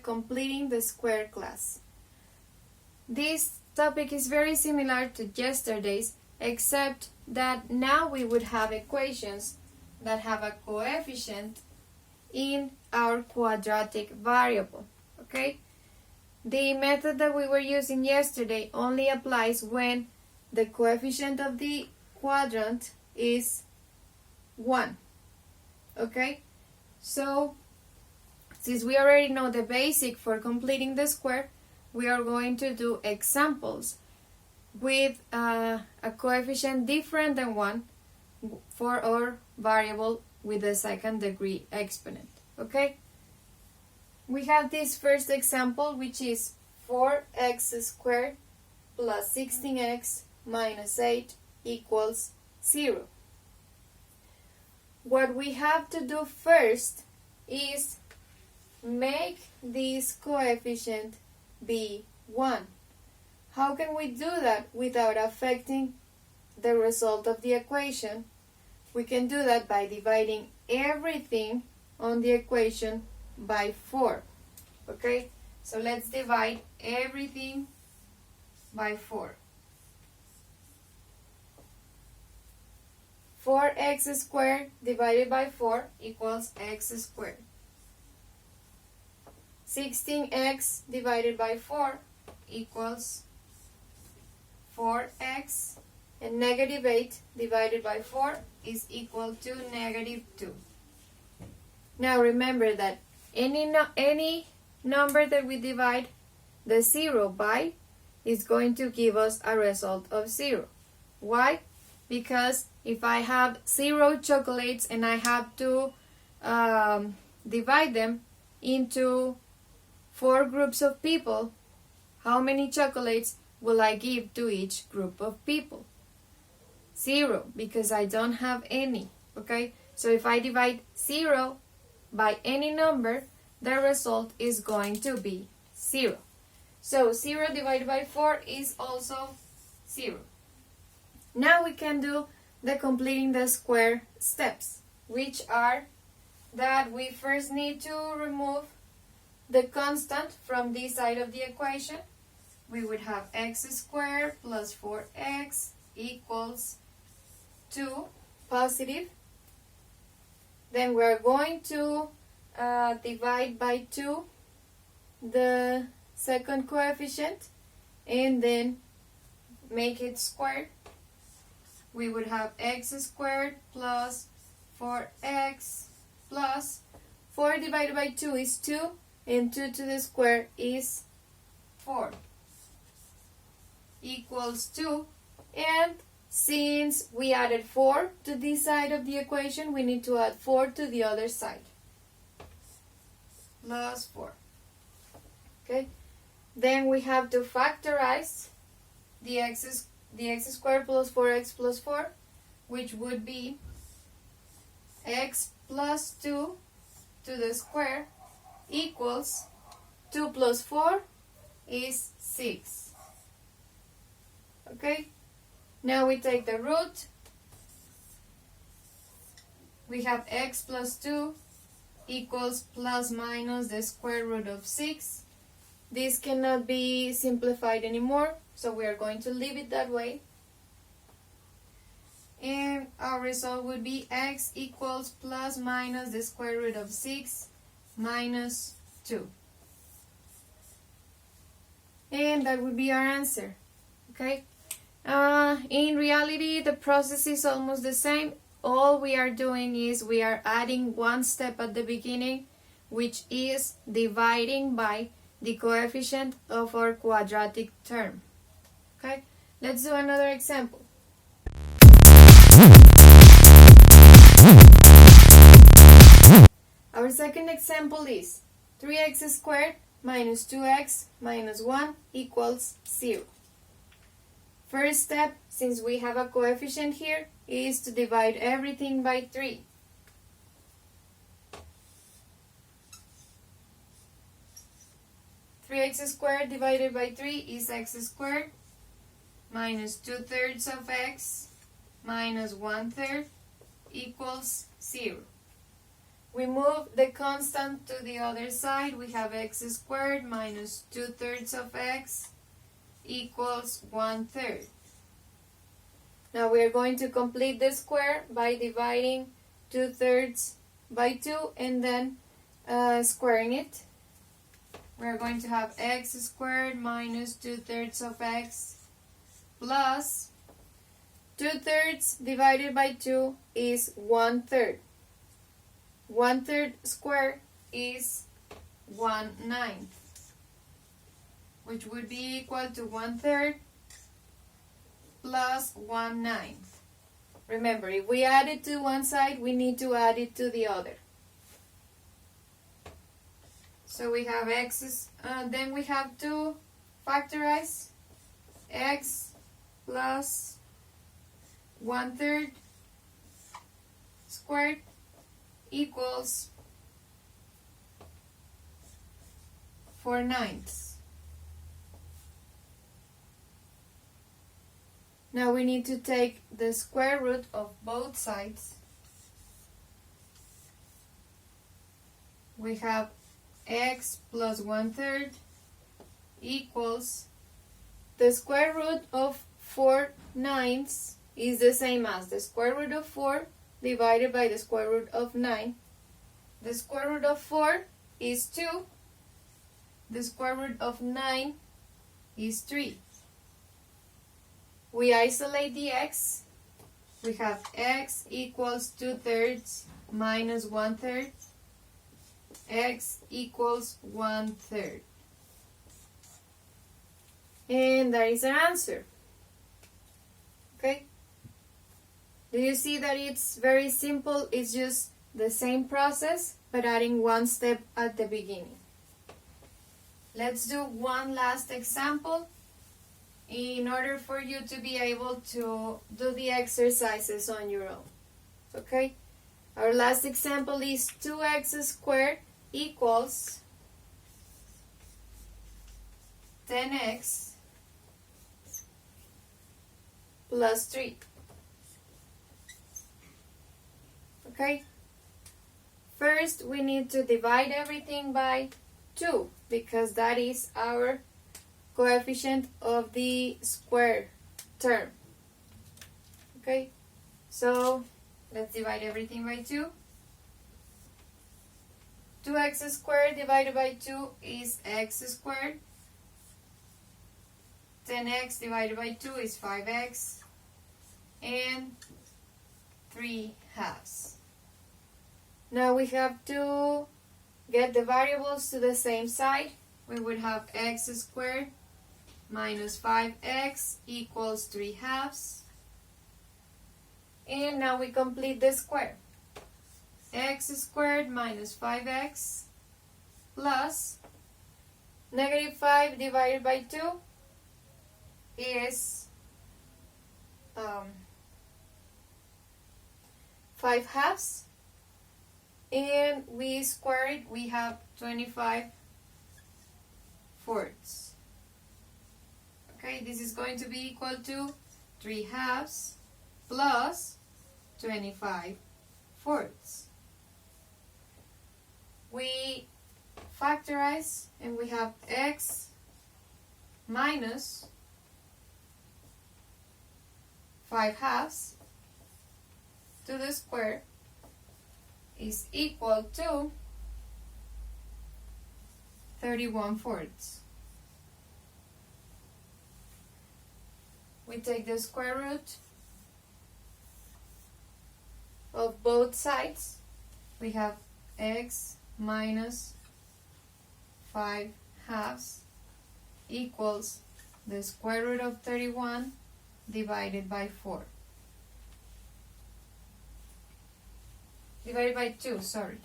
completing the square class. This topic is very similar to yesterday's, except that now we would have equations that have a coefficient in our quadratic variable, okay? The method that we were using yesterday only applies when the coefficient of the quadrant is 1, okay? So, since we already know the basic for completing the square, we are going to do examples with a coefficient different than 1 for our variable with the second degree exponent, okay? We have this first example, which is 4x squared plus 16x minus 8 equals 0. What we have to do first is make this coefficient be 1. How can we do that without affecting the result of the equation? We can do that by dividing everything on the equation by 4. Okay? So let's divide everything by 4. 4x squared divided by 4 equals x squared. 16x divided by 4 equals 4x, and negative 8 divided by 4 is equal to negative 2. Now remember that any number that we divide the 0 by is going to give us a result of 0. Why? Because if I have 0 chocolates and I have to divide them into 4 groups of people, how many chocolates will I give to each group of people? 0, because I don't have any, okay? So if I divide 0 by any number, the result is going to be 0. So 0 divided by 4 is also 0. Now we can do the completing the square steps, which are that we first need to remove the constant from this side of the equation. We would have x squared plus 4x equals 2 positive. Then we're going to divide by 2 the second coefficient and then make it squared. We would have x squared plus 4x plus 4 divided by 2 is 2, and 2 to the square is 4 equals 2. And since we added 4 to this side of the equation, we need to add 4 to the other side. Plus 4. Okay? Then we have to factorize the x squared plus 4x plus 4, which would be x plus 2 to the square equals 2 plus 4 is 6. Okay? Now we take the root. We have x plus 2 equals plus minus the square root of 6. This cannot be simplified anymore, so we are going to leave it that way. And our result would be x equals plus minus the square root of 6 minus 2. And that would be our answer. Okay? In reality, the process is almost the same. All we are doing is we are adding one step at the beginning, which is dividing by the coefficient of our quadratic term. Okay? Let's do another example. Our second example is 3x squared minus 2x minus 1 equals 0. First step, since we have a coefficient here, is to divide everything by 3. X squared divided by 3 is x squared minus 2/3 of x minus 1/3 equals 0. We move the constant to the other side. We have x squared minus 2/3 of x equals 1/3. Now we are going to complete the square by dividing 2/3 by 2 and then squaring it. We are going to have x squared minus 2/3 of x plus 2/3 divided by 2 is 1/3. 1/3 squared is 1/9, which would be equal to 1/3 plus 1/9. Remember, if we add it to one side, we need to add it to the other. So we have x, then we have to factorize x plus 1/3 squared equals 4/9. Now we need to take the square root of both sides. We have x plus 1/3 equals the square root of 4/9 is the same as the square root of 4 divided by the square root of 9. The square root of 4 is 2. The square root of 9 is 3. We isolate the x. We have x equals 2/3 minus 1/3. X equals 1/3. And that is our answer. Okay? Do you see that it's very simple? It's just the same process, but adding one step at the beginning. Let's do one last example in order for you to be able to do the exercises on your own. Okay? Our last example is 2x squared equals 10x plus 3. Okay? First, we need to divide everything by 2 because that is our coefficient of the square term. Okay? So, let's divide everything by 2. 2x squared divided by 2 is x squared. 10x divided by 2 is 5x. And 3/2. Now we have to get the variables to the same side. We would have x squared minus 5x equals 3/2. And now we complete the square. X squared minus 5x plus -5 divided by 2 is 5/2, and we square it, we have 25/4. Okay, this is going to be equal to 3/2 plus 25/4. We factorize and we have x minus 5/2 to the square is equal to 31/4. We take the square root of both sides. We have x minus 5/2 equals the square root of 31 divided by 4. Divided by 2, sorry.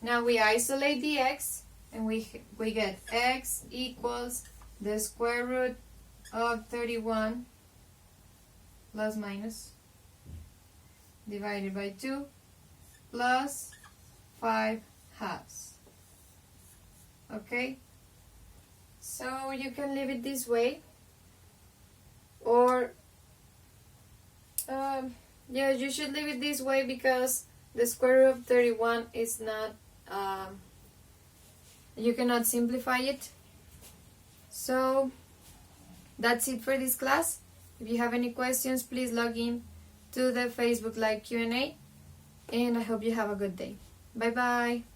Now we isolate the x and we get x equals the square root of 31 plus minus divided by 2 plus 5/2. Okay? So you can leave it this way, or Yeah, you should leave it this way because the square root of 31 is not, you cannot simplify it. So that's it for this class. If you have any questions, please log in to the Facebook Live Q&A, and I hope you have a good day. Bye bye.